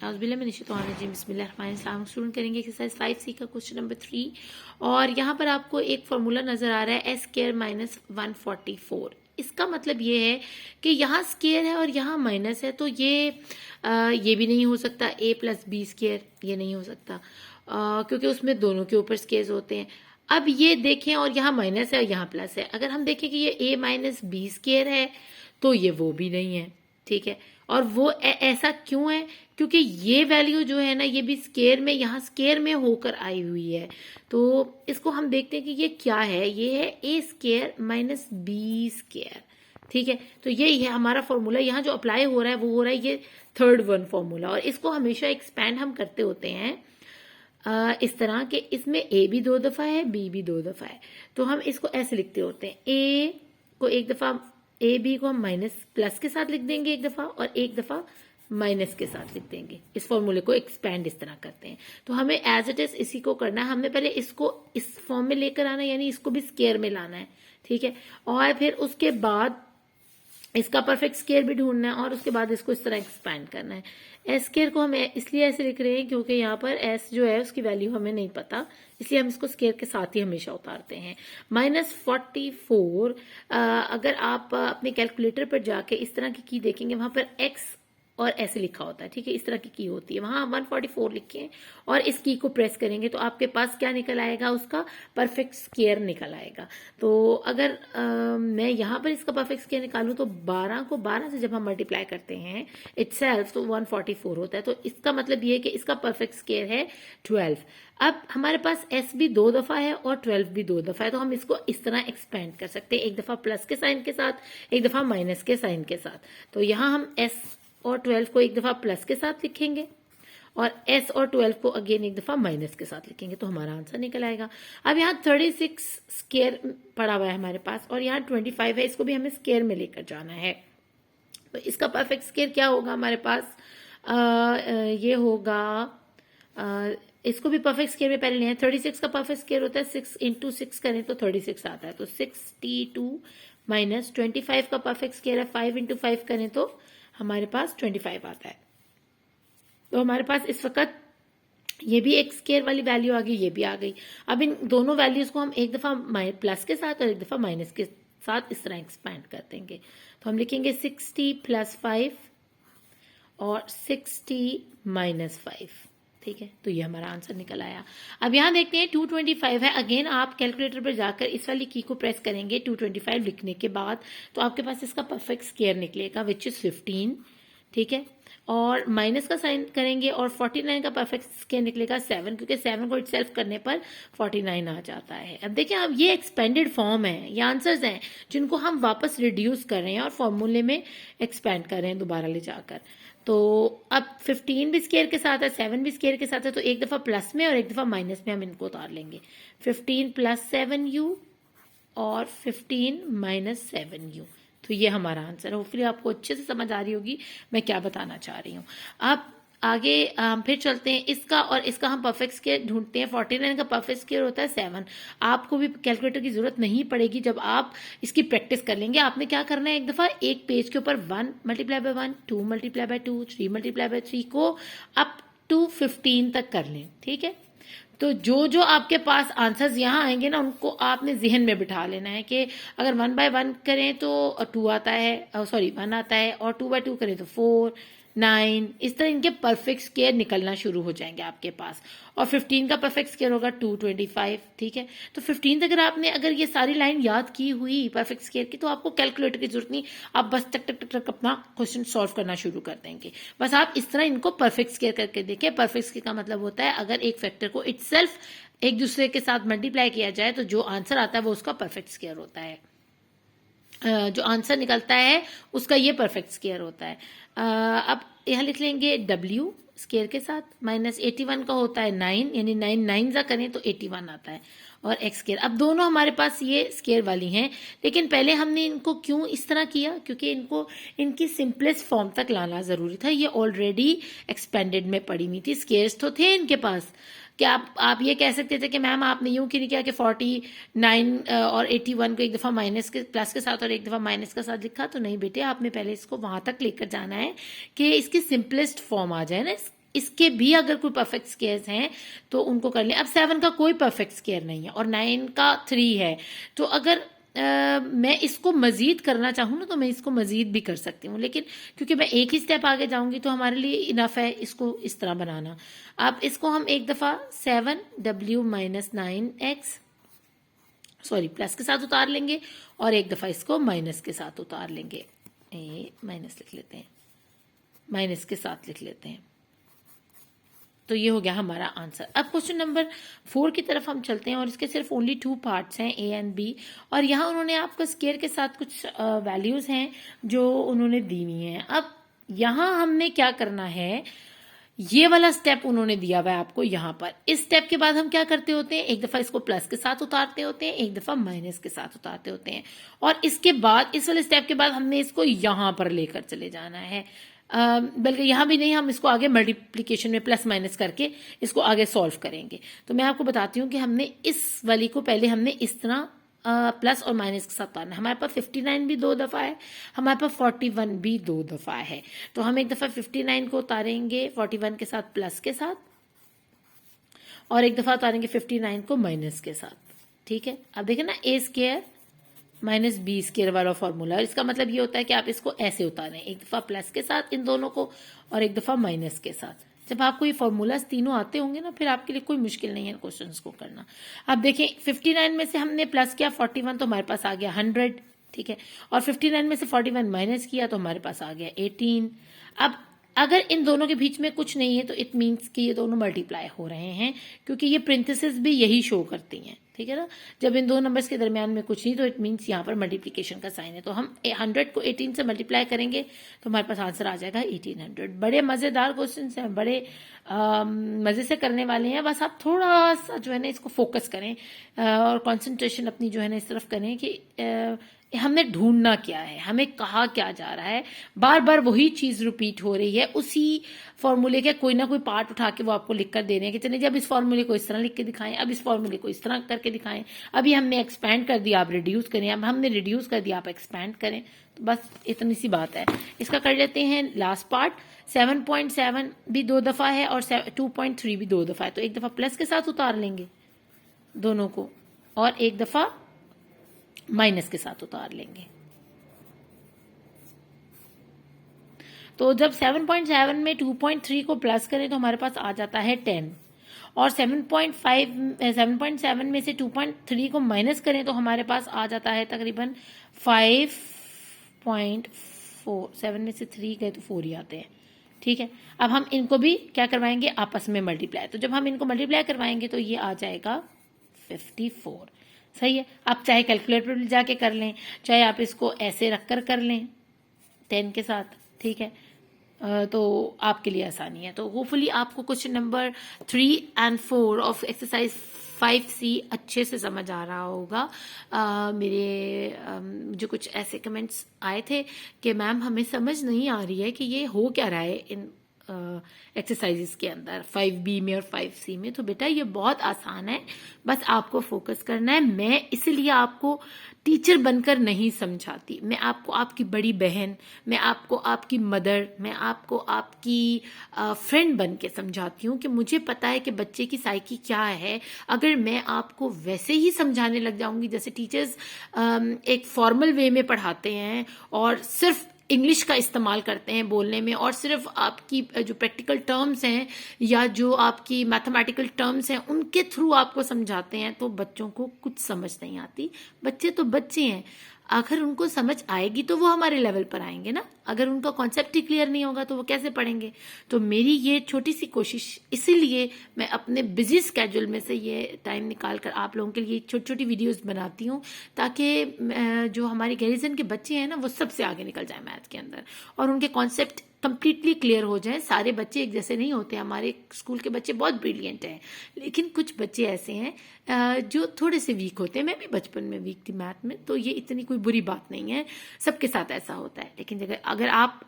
बिस्मिल्लाहिर्रहमानिर्रहीम। स्टूडेंट करेंगे exercise 5C का क्वेश्चन नंबर 3 और यहाँ पर आपको एक फॉर्मूला नजर आ रहा है एस स्क्वायर माइनस 144। इसका मतलब ये है कि यहाँ स्क्वायर है और यहाँ माइनस है, तो ये भी नहीं हो सकता। a प्लस बी स्क्वायर ये नहीं हो सकता क्योंकि उसमें दोनों के ऊपर स्क्वायर्स होते हैं। अब ये देखें और यहाँ माइनस है और यहाँ प्लस है। अगर हम देखें कि ये a माइनस बी स्क्वायर है तो ये वो भी नहीं है, ठीक है। और वो ऐसा क्यों है? क्योंकि ये वैल्यू जो है ना, ये भी स्केयर में, यहाँ स्केयर में होकर आई हुई है। तो इसको हम देखते हैं कि ये क्या है। ये है ए स्केयर माइनस बी स्केयर, ठीक है। तो यही है हमारा फॉर्मूला। यहाँ जो अप्लाई हो रहा है वो हो रहा है ये थर्ड वन फॉर्मूला, और इसको हमेशा एक्सपैंड हम करते होते हैं इस तरह के। इसमें ए भी 2 दफा है, बी भी 2 दफा है, तो हम इसको ऐसे लिखते होते हैं। ए को एक दफा, ए बी को हम माइनस प्लस के साथ लिख देंगे एक दफा, और एक दफा माइनस के साथ लिख देंगे। इस फॉर्मूले को एक्सपैंड इस तरह करते हैं। तो हमें एज इट इज इसी को करना है। हमने पहले इसको इस फॉर्म में लेकर आना है, यानी इसको भी स्क्वायर में लाना है, ठीक है। और फिर उसके बाद इसका परफेक्ट स्क्वायर भी ढूंढना है, और उसके बाद इसको इस तरह एक्सपैंड करना है। एस स्क्वायर को हम इसलिए ऐसे लिख रहे हैं क्योंकि यहाँ पर एस जो है उसकी वैल्यू हमें नहीं पता, इसलिए हम इसको स्क्वायर के साथ ही हमेशा उतारते हैं। माइनस 44 अगर आप अपने कैलकुलेटर पर जाके इस तरह की देखेंगे, वहां पर एक्स और ऐसे लिखा होता है, ठीक है। इस तरह की होती है, वहां 144 लिखें और इस की को प्रेस करेंगे तो आपके पास क्या निकल आएगा? उसका परफेक्ट स्क्वायर निकल आएगा। तो अगर मैं यहाँ पर इसका परफेक्ट स्क्वायर निकालूं तो 12 को 12 से जब हम मल्टीप्लाई करते हैं इटसेल्फ तो 144 होता है। तो इसका मतलब ये है कि इसका परफेक्ट स्क्वायर है 12। अब हमारे पास s भी 2 दफा है और 12 भी 2 दफा है, तो हम इसको इस तरह एक्सपेंड कर सकते हैं, एक दफा प्लस के साइन के साथ, एक दफा माइनस के साइन के साथ। तो यहाँ हम s और 12 को एक दफा प्लस के साथ लिखेंगे और s और 12 को अगेन एक दफा माइनस के साथ लिखेंगे, तो हमारा आंसर निकल आएगा। अब यहाँ 36 स्क्वायर पड़ा हुआ है हमारे पास, और यहाँ 25 है, इसको भी हमें स्क्वायर में लेकर जाना है। तो इसका परफेक्ट स्क्वायर क्या होगा हमारे पास? ये होगा, इसको भी परफेक्ट स्क्वायर में पहले लें। 36 का परफेक्ट स्क्वायर होता है 6 इंटू 6 करें तो 36 आता है, तो 62 माइनस 25 का परफेक्ट स्क्वायर है 5 इंटू 5 करें तो हमारे पास 25 आता है। तो हमारे पास इस वक्त ये भी एक स्क्वायर वाली वैल्यू आ गई, ये भी आ गई। अब इन दोनों वैल्यूज को हम एक दफा प्लस के साथ और एक दफा माइनस के साथ इस तरह एक्सपैंड कर देंगे। तो हम लिखेंगे 60 प्लस 5 और 60 माइनस 5, ठीक है। तो ये हमारा आंसर निकल आया। अब यहाँ देखते हैं 225 है। अगेन आप कैलकुलेटर पर जाकर इस वाली की को प्रेस करेंगे 225 लिखने के बाद, तो आपके पास इसका परफेक्ट स्क्वायर निकलेगा विच इज 15, ठीक है। और माइनस का साइन करेंगे और 49 का परफेक्ट स्क्वायर निकलेगा 7, क्योंकि 7 को इटसेल्फ करने पर 49 आ जाता है। अब देखिए, अब ये एक्सपेंडेड फॉर्म है, ये आंसर्स हैं जिनको हम वापस रिड्यूस कर रहे हैं और फॉर्मूले में एक्सपेंड कर रहे हैं दोबारा ले जाकर। तो अब 15 भी स्क्वायर के साथ है, 7 भी स्क्वायर के साथ है, तो एक दफा प्लस में और एक दफा माइनस में हम इनको उतार लेंगे। 15 प्लस 7u और 15 माइनस 7u। तो ये हमारा आंसर है। होपफुली आपको अच्छे से समझ आ रही होगी मैं क्या बताना चाह रही हूँ। अब आगे फिर चलते हैं। इसका और इसका हम परफेक्ट स्क्वायर ढूंढते हैं। 49 का परफेक्ट स्क्वायर होता है 7। आपको भी कैलकुलेटर की जरूरत नहीं पड़ेगी जब आप इसकी प्रैक्टिस कर लेंगे। आपने क्या करना है, एक दफा एक पेज के ऊपर 1 multiply by 1, 2 multiply by 2, 3 multiply by 3 को अप टू 15 तक कर लें, ठीक है। तो जो जो आपके पास आंसर्स यहाँ आएंगे ना, उनको आपने जहन में बिठा लेना है कि अगर 1 बाय 1 करें तो 2 आता है, सॉरी 1 आता है, और 2 बाय 2 करें तो 4, 9, इस तरह इनके परफेक्ट स्क्वायर निकलना शुरू हो जाएंगे आपके पास। और 15 का परफेक्ट स्क्वायर होगा 225, ठीक है। तो 15 तक अगर ये सारी लाइन याद की हुई परफेक्ट स्क्वायर की, तो आपको कैलकुलेटर की जरूरत नहीं, आप बस टक टक टक टक अपना क्वेश्चन सॉल्व करना शुरू कर देंगे। बस आप इस तरह इनको परफेक्ट स्क्वायर करके देखें। परफेक्ट स्क्वायर का मतलब होता है अगर एक फैक्टर को इटसेल्फ एक दूसरे के साथ मल्टीप्लाई किया जाए तो जो आंसर आता है वो उसका परफेक्ट स्क्वायर होता है। जो आंसर निकलता है उसका ये परफेक्ट स्क्वायर होता है। अब यहाँ लिख लेंगे w स्क्वायर के साथ, माइनस 81 का होता है 9, यानी 9 9 जा करें तो 81 आता है, और एक्स स्क्वायर। अब दोनों हमारे पास ये स्क्वायर वाली हैं, लेकिन पहले हमने इनको क्यों इस तरह किया? क्योंकि इनको इनकी सिंपलेस्ट फॉर्म तक लाना जरूरी था। ये ऑलरेडी एक्सपेंडेड में पड़ी हुई थी, स्क्वायर्स तो थे इनके पास। क्या आप ये कह सकते थे कि मैम आपने यूं क्यों नहीं किया कि 49 और 81 को एक दफा माइनस के प्लस के साथ और एक दफा माइनस के साथ लिखा? तो नहीं बेटे, आपने पहले इसको वहां तक लेकर जाना है कि इसकी सिंपलेस्ट फॉर्म आ जाए ना इसके भी अगर कोई परफेक्ट स्क्वायर्स हैं तो उनको कर लें। अब 7 का कोई परफेक्ट स्क्वायर नहीं है और 9 का 3 है, तो अगर मैं इसको मजीद करना चाहूँ ना तो मैं इसको मजीद भी कर सकती हूँ, लेकिन क्योंकि मैं एक ही स्टेप आगे जाऊंगी तो हमारे लिए इनफ है इसको इस तरह बनाना। अब इसको हम एक दफ़ा 7w minus 9x sorry plus के साथ उतार लेंगे और एक दफ़ा इसको माइनस के साथ उतार लेंगे। माइनस लिख लेते हैं, माइनस के साथ लिख लेते हैं। तो ये हो गया हमारा आंसर। अब क्वेश्चन नंबर 4 की तरफ हम चलते हैं और इसके सिर्फ ओनली 2 पार्ट्स हैं, ए एंड बी, और यहाँ उन्होंने आपको स्क्वायर के साथ कुछ वैल्यूज हैं जो उन्होंने दी हुई हैं। अब यहाँ हमने क्या करना है, ये वाला स्टेप उन्होंने दिया हुआ है आपको यहाँ पर। इस स्टेप के बाद हम क्या करते होते हैं, एक दफा इसको प्लस के साथ उतारते होते हैं, एक दफा माइनस के साथ उतारते होते हैं, और इसके बाद इस वाले स्टेप के बाद हमने इसको यहाँ पर लेकर चले जाना है। बल्कि यहाँ भी नहीं, हम इसको आगे मल्टीप्लिकेशन में प्लस माइनस करके इसको आगे सॉल्व करेंगे। तो मैं आपको बताती हूँ कि हमने इस वाली को पहले हमने इस तरह प्लस और माइनस के साथ उतारना है। हमारे पास 59 भी 2 दफ़ा है, हमारे पास 41 भी 2 दफ़ा है, तो हम एक दफ़ा 59 को उतारेंगे 41 के साथ प्लस के साथ, और एक दफ़ा उतारेंगे 59 को माइनस के साथ। ठीक है, अब देखें ना, ए स्क्वायर माइनस बी स्क्वायर वाला फॉर्मूला। इसका मतलब ये होता है कि आप इसको ऐसे उतारें, एक दफ़ा प्लस के साथ इन दोनों को और एक दफ़ा माइनस के साथ। जब आपको ये फॉर्मूलाज तीनों आते होंगे ना, फिर आपके लिए कोई मुश्किल नहीं है क्वेश्चंस को करना। अब देखिए 59 में से हमने प्लस किया 41 तो हमारे पास आ गया 100, ठीक है, और 59 में से 41 माइनस किया तो हमारे पास आ गया 18। अब अगर इन दोनों के बीच में कुछ नहीं है तो इट मीन्स कि ये दोनों मल्टीप्लाई हो रहे हैं, क्योंकि ये प्रिंथेसिस भी यही शो करती हैं। ठीक है ना, जब इन दो नंबर्स के दरमियान में कुछ नहीं तो इट मीन्स यहाँ पर मल्टीप्लिकेशन का साइन है। तो हम 100 को 18 से मल्टीप्लाई करेंगे तो हमारे पास आंसर आ जाएगा 1800। बड़े मज़ेदार क्वेश्चन हैं, बड़े मज़े से करने वाले हैं। बस आप थोड़ा सा जो है ना इसको फोकस करें और कॉन्सेंट्रेशन अपनी जो है ना इस तरफ करें कि हमने ढूंढना क्या है, हमें कहा क्या जा रहा है। बार बार वही चीज़ रिपीट हो रही है, उसी फॉर्मूले के कोई ना कोई पार्ट उठा के वो आपको लिख कर दे रहे हैं कि चलिए जब इस फॉर्मूले को इस तरह लिख के दिखाएं, अब इस फॉर्मूले को इस तरह करके दिखाएं, अभी हमने एक्सपैंड कर दिया आप रिड्यूस करें, अब हमने रिड्यूस कर दिया आप एक्सपैंड करें। तो बस इतनी सी बात है। इसका कर लेते हैं लास्ट पार्ट। 7.7 भी 2 दफ़ा है और 2.3 भी 2 दफ़ा है, तो एक दफ़ा प्लस के साथ उतार लेंगे दोनों को और एक दफ़ा माइनस के साथ उतार लेंगे। तो जब 7.7 में 2.3 को प्लस करें तो हमारे पास आ जाता है 10, और 7.7 में से 2.3 को माइनस करें तो हमारे पास आ जाता है तकरीबन 5.4। 7 में से 3 गए तो 4 ही आते हैं। ठीक है, अब हम इनको भी क्या करवाएंगे, आपस में मल्टीप्लाई। तो जब हम इनको मल्टीप्लाई करवाएंगे तो ये आ जाएगा 54। सही है, आप चाहे कैलकुलेटर पर जाके कर लें, चाहे आप इसको ऐसे रखकर कर लें 10 के साथ। ठीक है, तो आपके लिए आसानी है। तो होपफुली आपको question number 3 and 4 of exercise 5C अच्छे से समझ आ रहा होगा। मेरे जो कुछ ऐसे कमेंट्स आए थे कि मैम हमें समझ नहीं आ रही है कि ये हो क्या रहा है इन एक्सरसाइजेस के अंदर 5B में और 5C में। तो बेटा ये बहुत आसान है, बस आपको फोकस करना है। मैं इसलिए आपको टीचर बनकर नहीं समझाती, मैं आपको आपकी बड़ी बहन, मैं आपको आपकी मदर, मैं आपको आपकी फ्रेंड बन के समझाती हूँ कि मुझे पता है कि बच्चे की साइकी क्या है। अगर मैं आपको वैसे ही समझाने लग जाऊंगी जैसे टीचर्स एक फॉर्मल वे में पढ़ाते हैं और सिर्फ इंग्लिश का इस्तेमाल करते हैं बोलने में, और सिर्फ आपकी जो प्रैक्टिकल टर्म्स हैं या जो आपकी मैथमेटिकल टर्म्स हैं उनके थ्रू आपको समझाते हैं, तो बच्चों को कुछ समझ नहीं आती। बच्चे तो बच्चे हैं, अगर उनको समझ आएगी तो वो हमारे लेवल पर आएंगे ना। अगर उनका कॉन्सेप्ट ही क्लियर नहीं होगा तो वो कैसे पढ़ेंगे। तो मेरी ये छोटी सी कोशिश, इसीलिए मैं अपने बिजी स्केड्यूल में से ये टाइम निकाल कर आप लोगों के लिए छोटी छोटी वीडियोस बनाती हूँ, ताकि जो हमारी गैरिजन के बच्चे हैं ना वो सबसे आगे निकल जाए मैथ के अंदर और उनके कॉन्सेप्ट कंप्लीटली क्लियर हो जाए। सारे बच्चे एक जैसे नहीं होते, हमारे स्कूल के बच्चे बहुत ब्रिलियंट हैं, लेकिन कुछ बच्चे ऐसे हैं जो थोड़े से वीक होते हैं। मैं भी बचपन में वीक थी मैथ में, तो ये इतनी कोई बुरी बात नहीं है, सबके साथ ऐसा होता है। लेकिन अगर आप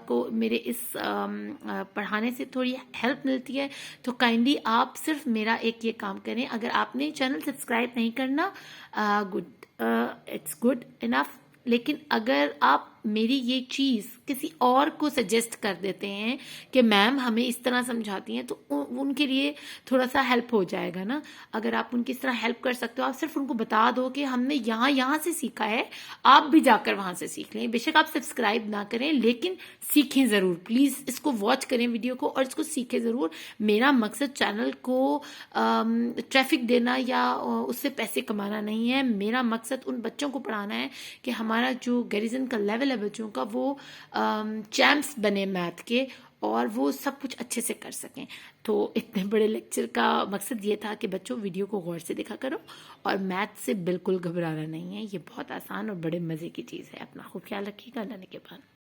को मेरे इस पढ़ाने से थोड़ी हेल्प मिलती है तो काइंडली आप सिर्फ मेरा एक ये काम करें, अगर आपने चैनल सब्सक्राइब नहीं करना, गुड, इट्स गुड इनफ, लेकिन अगर आप आप मेरी ये चीज़ किसी और को सजेस्ट कर देते हैं कि मैम हमें इस तरह समझाती हैं, तो उनके लिए थोड़ा सा हेल्प हो जाएगा ना। अगर आप उनकी इस तरह हेल्प कर सकते हो, आप सिर्फ उनको बता दो कि हमने यहाँ से सीखा है, आप भी जाकर वहां से सीख लें। बेशक आप सब्सक्राइब ना करें, लेकिन सीखें ज़रूर। प्लीज़ इसको वॉच करें वीडियो को और इसको सीखें ज़रूर। मेरा मकसद चैनल को ट्रैफिक देना या उससे पैसे कमाना नहीं है। मेरा मकसद उन बच्चों को पढ़ाना है कि हमारा जो गैरिजन का लेवल है बच्चों का, वो चैम्प्स बने मैथ के और वो सब कुछ अच्छे से कर सकें। तो इतने बड़े लेक्चर का मकसद ये था कि बच्चों वीडियो को गौर से देखा करो और मैथ से बिल्कुल घबराना नहीं है। ये बहुत आसान और बड़े मज़े की चीज़ है। अपना खूब ख्याल रखिएगा। अल्लाह ने के बाद।